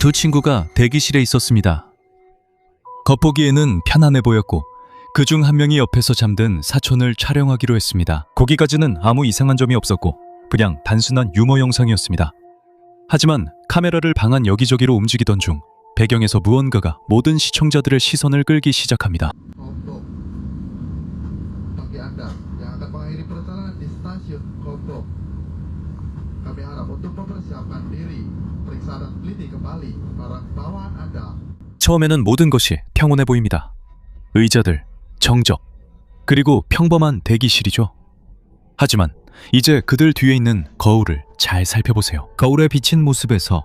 두 친구가 대기실에 있었습니다. 겉보기에는 편안해 보였고 그중 한 명이 옆에서 잠든 사촌을 촬영하기로 했습니다. 거기까지는 아무 이상한 점이 없었고 그냥 단순한 유머 영상이었습니다. 하지만 카메라를 방 안 여기저기로 움직이던 중 배경에서 무언가가 모든 시청자들의 시선을 끌기 시작합니다. Untuk bagi Anda yang akan mengakhiri perjalanan di stasiun Kopo, kami harap untuk mempersiapkan diri, periksa dan teliti kembali barang bawaan Anda. 처음에는 모든 것이 평온해 보입니다. 의자들, 정적, 그리고 평범한 대기실이죠. 하지만 이제 그들 뒤에 있는 거울을 잘 살펴보세요. 거울에 비친 모습에서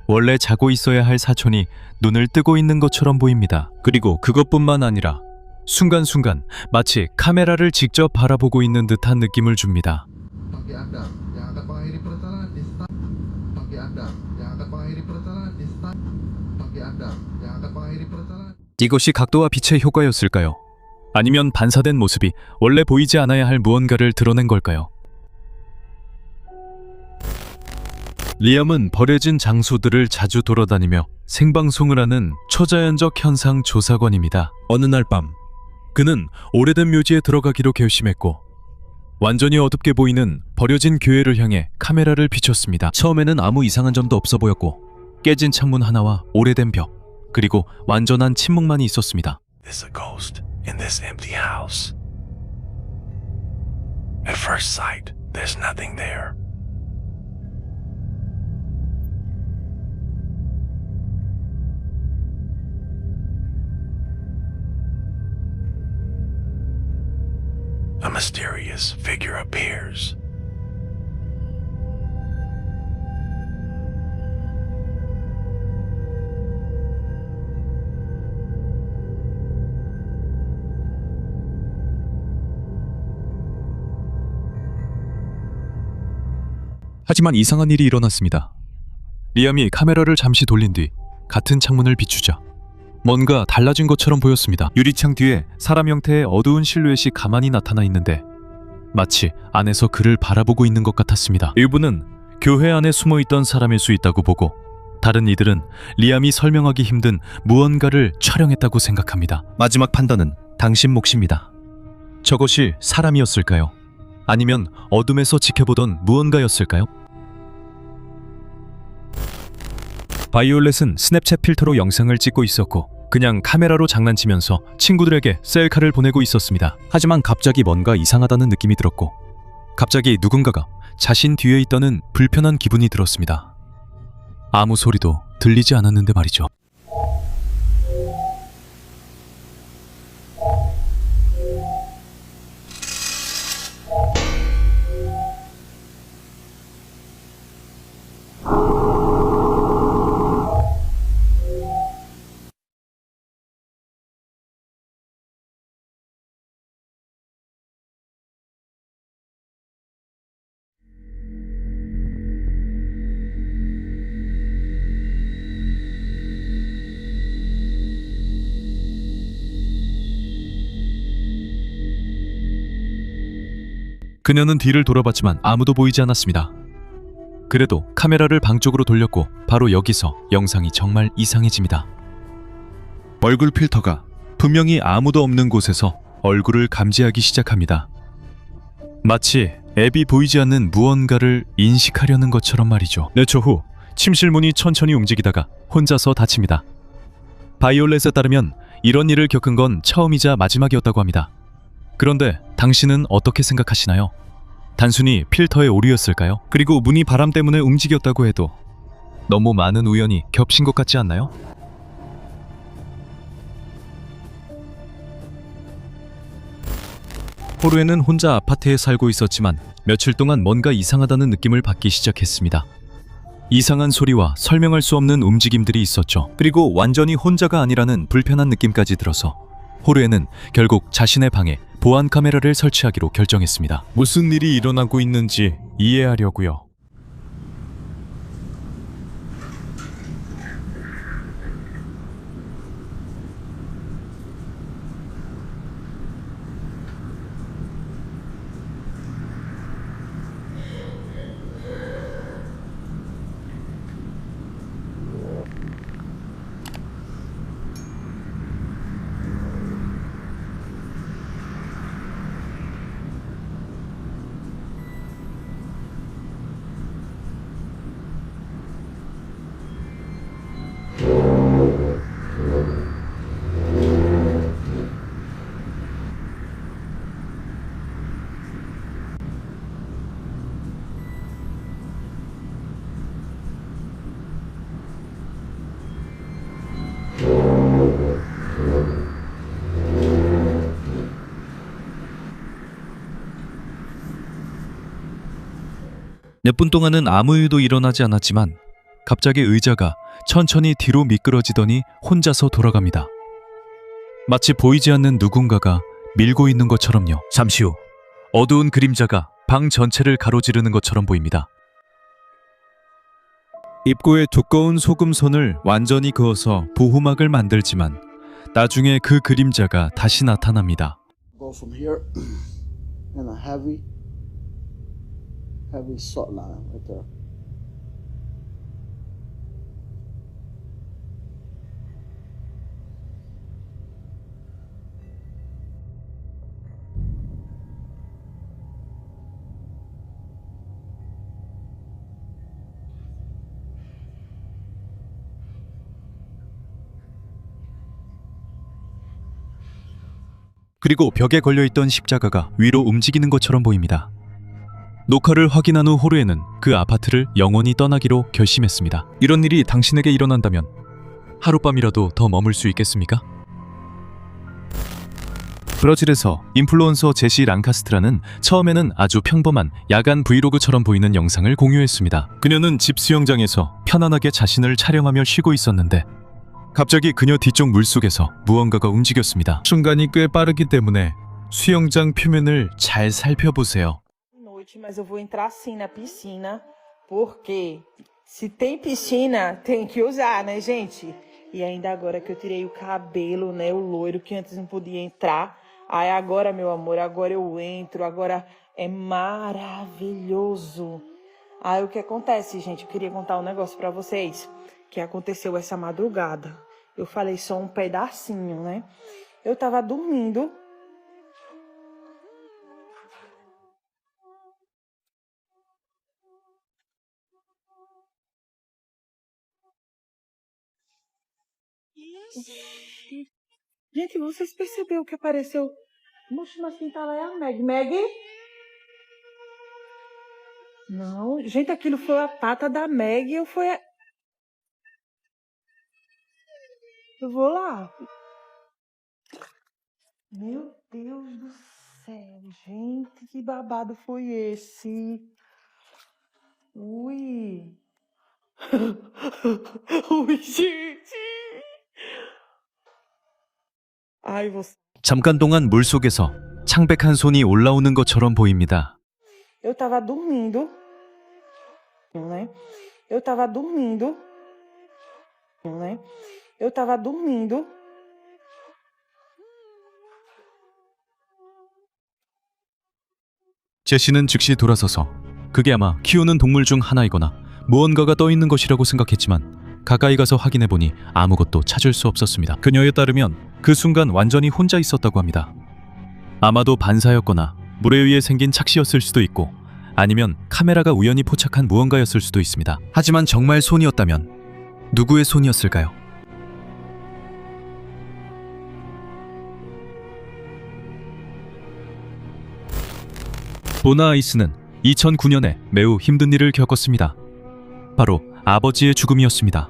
원래 자고 있어야 할 사촌이 눈을 뜨고 있는 것처럼 보입니다. 그리고 그것뿐만 아니라 순간순간 마치 카메라를 직접 바라보고 있는 듯한 느낌을 줍니다. Bagi Anda yang akan mengakhiri perjalanan di bagi Anda yang akan mengakhiri perjalanan di bagi Anda yang akan mengakhiri perjalanan. 이것이 각도와 빛의 효과였을까요? 아니면 반사된 모습이 원래 보이지 않아야 할 무언가를 드러낸 걸까요? 리암은 버려진 장소들을 자주 돌아다니며 생방송을 하는 초자연적 현상 조사관입니다. 어느 날 밤, 그는 오래된 묘지에 들어가기로 결심했고 완전히 어둡게 보이는 버려진 교회를 향해 카메라를 비췄습니다. 처음에는 아무 이상한 점도 없어 보였고 깨진 창문 하나와 오래된 벽, 그리고 완전한 침묵만이 있었습니다. There's a ghost in this empty house. At first sight, there's nothing there. A mysterious figure appears. 하지만 이상한 일이 일어났습니다. 리암이 카메라를 잠시 돌린 뒤 같은 창문을 비추자 뭔가 달라진 것처럼 보였습니다. 유리창 뒤에 사람 형태의 어두운 실루엣이 가만히 나타나 있는데 마치 안에서 그를 바라보고 있는 것 같았습니다. 일부는 교회 안에 숨어있던 사람일 수 있다고 보고 다른 이들은 리암이 설명하기 힘든 무언가를 촬영했다고 생각합니다. 마지막 판단은 당신 몫입니다. 저것이 사람이었을까요? 아니면 어둠에서 지켜보던 무언가였을까요? 바이올렛은 스냅챗 필터로 영상을 찍고 있었고 그냥 카메라로 장난치면서 친구들에게 셀카를 보내고 있었습니다. 하지만 갑자기 뭔가 이상하다는 느낌이 들었고 갑자기 누군가가 자신 뒤에 있다는 불편한 기분이 들었습니다. 아무 소리도 들리지 않았는데 말이죠. 그녀는 뒤를 돌아봤지만 아무도 보이지 않았습니다. 그래도 카메라를 방 쪽으로 돌렸고 바로 여기서 영상이 정말 이상해집니다. 얼굴 필터가 분명히 아무도 없는 곳에서 얼굴을 감지하기 시작합니다. 마치 앱이 보이지 않는 무언가를 인식하려는 것처럼 말이죠. 몇 초 후 침실 문이 천천히 움직이다가 혼자서 닫힙니다. 바이올렛에 따르면 이런 일을 겪은 건 처음이자 마지막이었다고 합니다. 그런데 당신은 어떻게 생각하시나요? 단순히 필터의 오류였을까요? 그리고 문이 바람 때문에 움직였다고 해도 너무 많은 우연이 겹친 것 같지 않나요? 호르에는 혼자 아파트에 살고 있었지만 며칠 동안 뭔가 이상하다는 느낌을 받기 시작했습니다. 이상한 소리와 설명할 수 없는 움직임들이 있었죠. 그리고 완전히 혼자가 아니라는 불편한 느낌까지 들어서 호르에는 결국 자신의 방에 보안 카메라를 설치하기로 결정했습니다. 무슨 일이 일어나고 있는지 이해하려고요. 몇 분 동안은 아무 일도 일어나지 않았지만 갑자기 의자가 천천히 뒤로 미끄러지더니 혼자서 돌아갑니다. 마치 보이지 않는 누군가가 밀고 있는 것처럼요. 잠시 후 어두운 그림자가 방 전체를 가로지르는 것처럼 보입니다. 입구에 두꺼운 소금손을 완전히 그어서 보호막을 만들지만 나중에 그 그림자가 다시 나타납니다. Go from here and a heavy salt line right there. 그리고 벽에 걸려있던 십자가가 위로 움직이는 것처럼 보입니다. 녹화를 확인한 후 호르에는 그 아파트를 영원히 떠나기로 결심했습니다. 이런 일이 당신에게 일어난다면 하룻밤이라도 더 머물 수 있겠습니까? 브라질에서 인플루언서 제시 랑카스트라는 처음에는 아주 평범한 야간 브이로그처럼 보이는 영상을 공유했습니다. 그녀는 집 수영장에서 편안하게 자신을 촬영하며 쉬고 있었는데 갑자기 그녀 뒤쪽 물속에서 무언가가 움직였습니다. 순간이 꽤 빠르기 때문에 수영장 표면을 잘 살펴보세요. Noite, mas eu vou entrar sim na piscina, porque se tem piscina, tem que usar, né, gente? E ainda agora que eu tirei o cabelo, né, o loiro que antes não podia entrar. Aí agora, meu amor, agora eu entro, agora é maravilhoso. Aí o que acontece, gente? Eu queria contar um negócio pra vocês que aconteceu essa madrugada. Eu falei só um pedacinho, né? Eu tava dormindo. Gente, vocês perceberam que apareceu? Moxa, mas quem tá lá é a Meg. Meg? Não, gente, aquilo foi a pata da Meg ou foi a... Eu vou lá. Meu Deus do céu, gente, que babado foi esse? Ui. Ui, gente. Ai, você... 잠깐 동안 물속에서 창백한 손이 올라오는 것처럼 보입니다. Eu tava dormindo, né? Eu tava dormindo, né? Eu tava dormindo. 제시는 즉시 돌아서서 그게 아마 키우는 동물 중 하나이거나 무언가가 떠 있는 것이라고 생각했지만 가까이 가서 확인해 보니 아무것도 찾을 수 없었습니다. 그녀에 따르면 그 순간 완전히 혼자 있었다고 합니다. 아마도 반사였거나 물에 의해 생긴 착시였을 수도 있고 아니면 카메라가 우연히 포착한 무언가였을 수도 있습니다. 하지만 정말 손이었다면 누구의 손이었을까요? 보나 아이스는 2009년에 매우 힘든 일을 겪었습니다. 바로 아버지의 죽음이었습니다.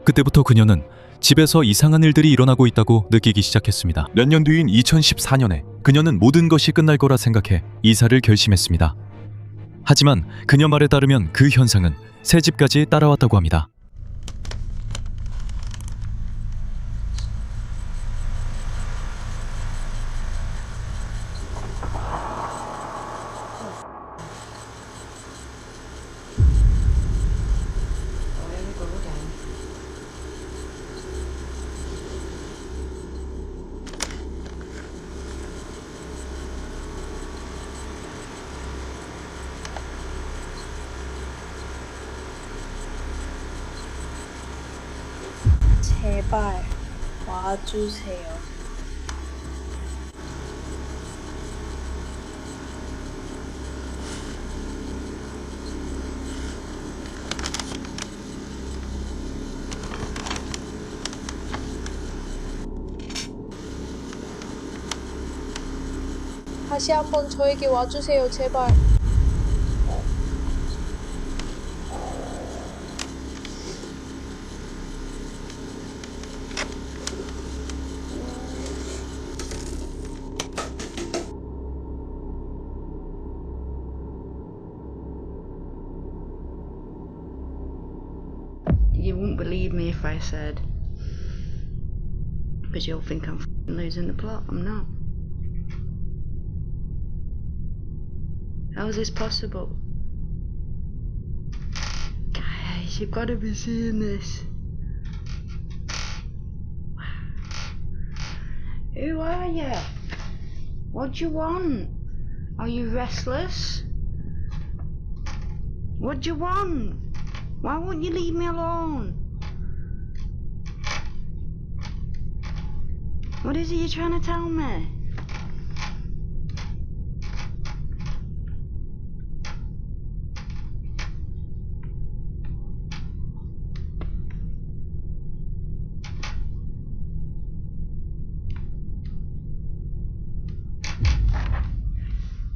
그때부터 그녀는 집에서 이상한 일들이 일어나고 있다고 느끼기 시작했습니다. 몇 년 뒤인 2014년에 그녀는 모든 것이 끝날 거라 생각해 이사를 결심했습니다. 하지만 그녀 말에 따르면 그 현상은 새 집까지 따라왔다고 합니다. 제발 와주세요. 다시 한번 저에게 와주세요, 제발. You wouldn't believe me if I said, because you'll think I'm losing the plot. I'm not. How is this possible? Guys, you've got to be seeing this. Who are you? What do you want? Are you restless? What do you want? Why won't you leave me alone? What is it you're trying to tell me?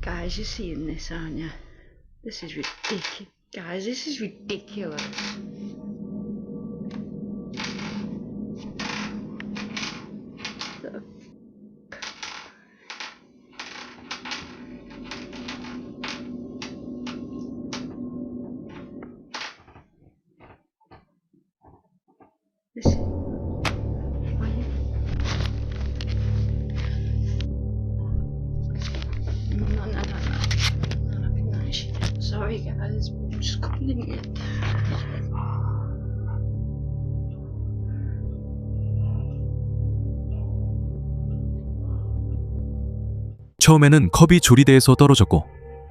Guys, you're seeing this, aren't you? This is ridiculous. Guys, this is ridiculous. Listen. Why you? No. Sorry, guys. I'm just calling it. 처음에는 컵이 조리대에서 떨어졌고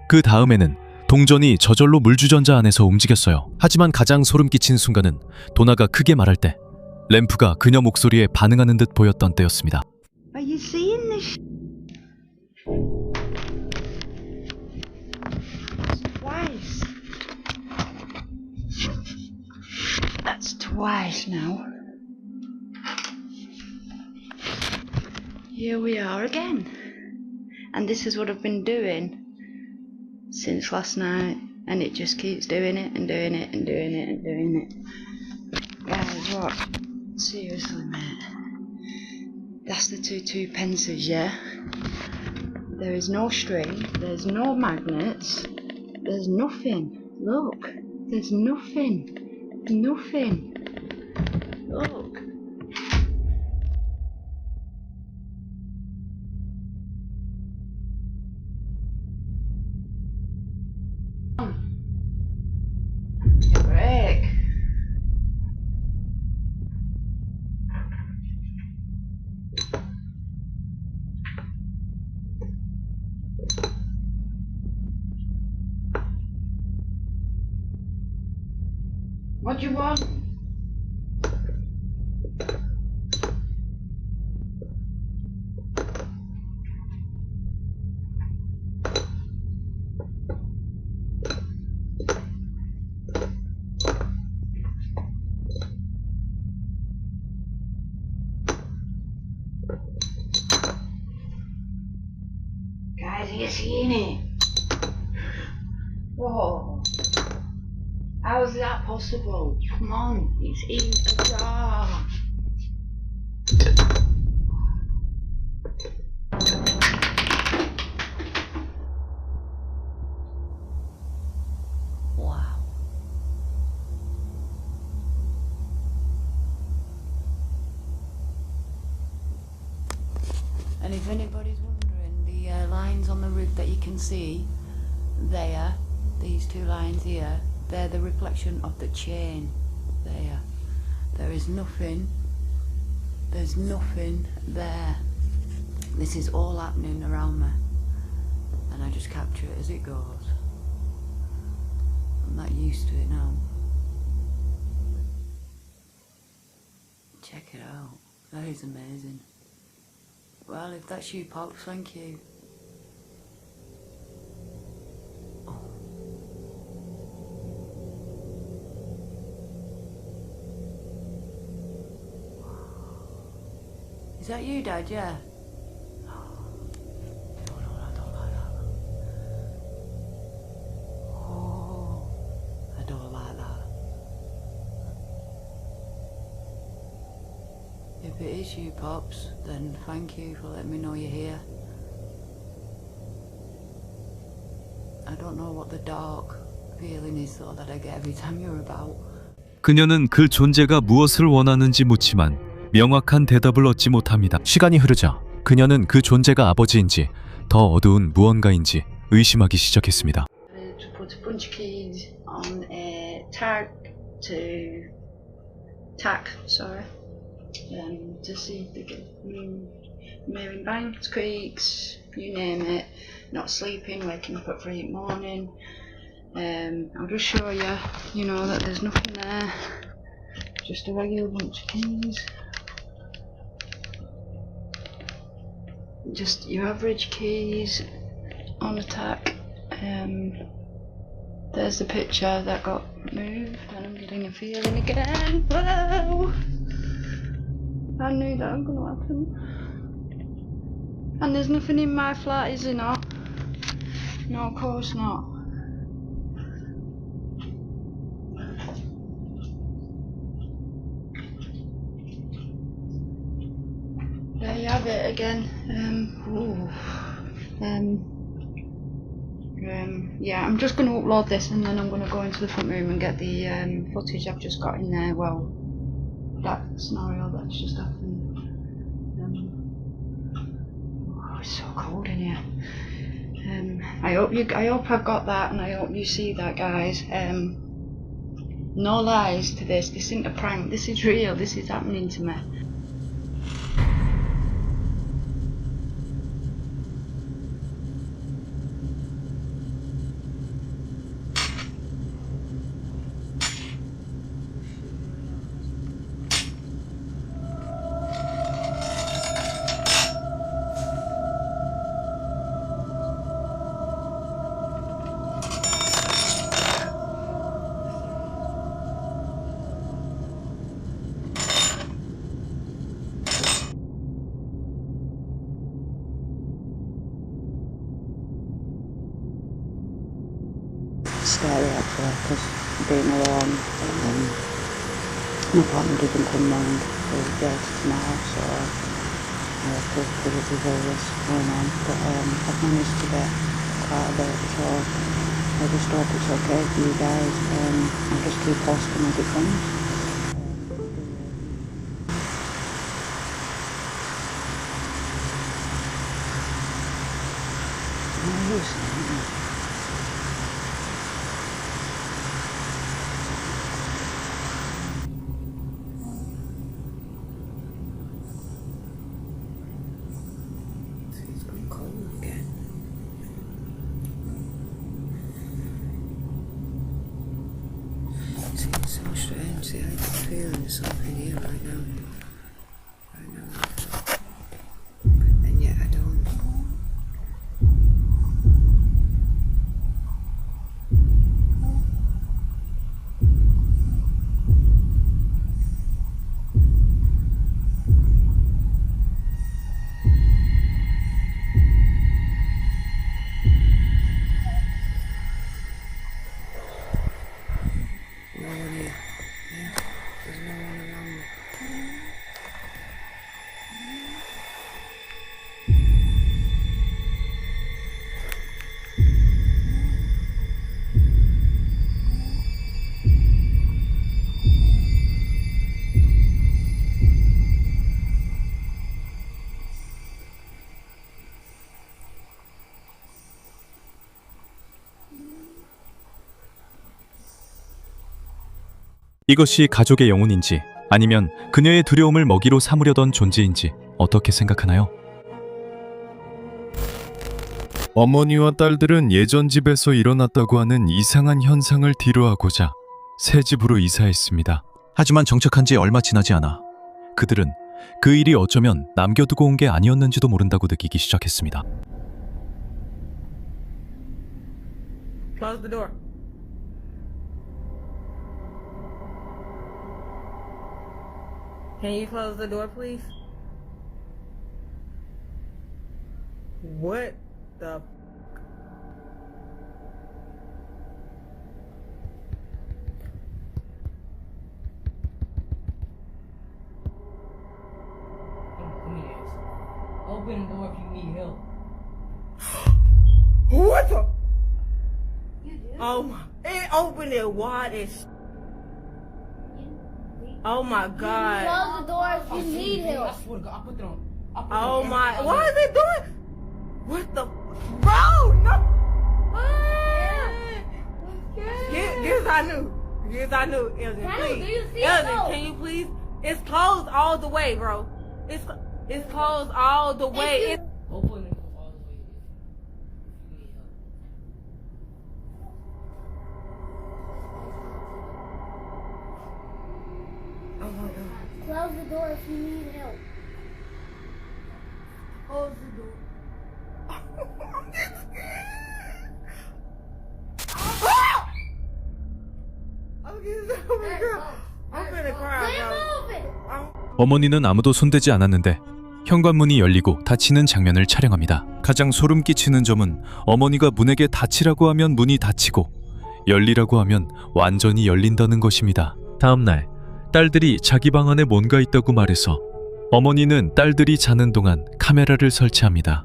그 다음에는 동전이 저절로 물주전자 안에서 움직였어요. 하지만 가장 소름 끼친 순간은 도나가 크게 말할 때 램프가 그녀 목소리에 반응하는 듯 보였던 때였습니다. Are you seeing this? Twice. That's twice now. Here we are again. And this is what I've been doing since last night. And it just keeps doing it and doing it and doing it and doing it. Guys, what? Seriously, mate. That's the two pences, yeah? There is no string, there's no magnets, there's nothing. Look, there's nothing. Nothing. Look. Break. What do you want? Guys, are you seeing it? Whoa. How is that possible? Come on, it's in a jar. Wow. And if anybody's wondering, the lines on the roof that you can see there, these two lines here, they're the reflection of the chain there. There is nothing, there's nothing there. This is all happening around me. And I just capture it as it goes. I'm not used to it now. Check it out. That is amazing. Well, if that's you, Pops, thank you. Is that you, Dad? Yeah. No, I don't like that. Oh, I don't like that. If it is you, Pops, then thank you for letting me know you're here. I don't know what the dark feeling is though that I get every time you're about. 그녀는 그 존재가 무엇을 원하는지 묻지만 명확한 대답을 얻지 못합니다. 시간이 흐르자 그녀는 그 존재가 아버지인지 더 어두운 무언가인지 의심하기 시작했습니다. To put a bunch of keys on a tag to see if they get moving banks, creeks, you name it. Not sleeping, waking up at 3 in the morning. I'll just show you, that there's nothing there. Just a regular bunch of keys. Just your average keys on a tack. There's the picture that got moved, and I'm getting a feeling again. Whoa! I knew that was going to happen. And there's nothing in my flat, is there not? No, of course not. There you have it again. Yeah, I'm just going to upload this and then I'm going to go into the front room and get the footage I've just got in there. Well, that scenario that's just happened. It's so cold in here. I hope I've got that, and I hope you see that, guys. No lies to this. This isn't a prank. This is real. This is happening to me. Scary actually, because being alone, my partner didn't come round for the day tomorrow, so I have to figure with all this going on. But I've managed to get quite a bit, so I just hope it's okay for you guys. I'll just keep posting as it comes. It's gone cold again. It seems so strange that I can feel there's something here right now. And yet I don't. No one here. Yeah, there's no one around me. 이것이 가족의 영혼인지 아니면 그녀의 두려움을 먹이로 삼으려던 존재인지 어떻게 생각하나요? 어머니와 딸들은 예전 집에서 일어났다고 하는 이상한 현상을 뒤로하고자 새 집으로 이사했습니다. 하지만 정착한 지 얼마 지나지 않아 그들은 그 일이 어쩌면 남겨두고 온 게 아니었는지도 모른다고 느끼기 시작했습니다. Close the door. Can you close the door, please? What the? Open the door if you need help. What the? Oh my! And open it wide as. Oh my God. Close the door if you need I help. swear to God, I'll put it on. I'll put it Oh on. my. What is it doing? What the? Bro, no. Yes, I knew. Yes, I knew. Elgin, Daniel, please. do you see it Elgin, though? can you please? It's closed all the way, bro. It's closed all the way. It's Hopefully they go all the way if you need help. oh my God. Close the door if you need help. Close the door. I'm getting scared. Ah! I'm getting oh my God. I'm finna cry, Keep bro. moving. 어머니는 아무도 손대지 않았는데 현관문이 열리고 닫히는 장면을 촬영합니다. 가장 소름 끼치는 점은 어머니가 문에게 닫히라고 하면 문이 닫히고 열리라고 하면 완전히 열린다는 것입니다. 다음 날 딸들이 자기 방 안에 뭔가 있다고 말해서 어머니는 딸들이 자는 동안 카메라를 설치합니다.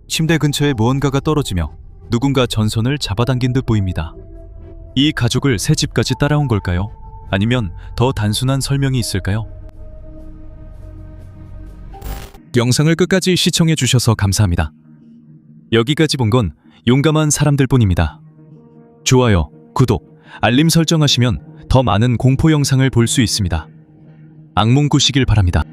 침대 근처에 무언가가 떨어지며 누군가 전선을 잡아당긴 듯 보입니다. 이 가족을 새 집까지 따라온 걸까요? 아니면 더 단순한 설명이 있을까요? 영상을 끝까지 시청해 주셔서 감사합니다. 여기까지 본 건 용감한 사람들 뿐입니다. 좋아요, 구독, 알림 설정하시면 더 많은 공포 영상을 볼 수 있습니다. 악몽 꾸시길 바랍니다.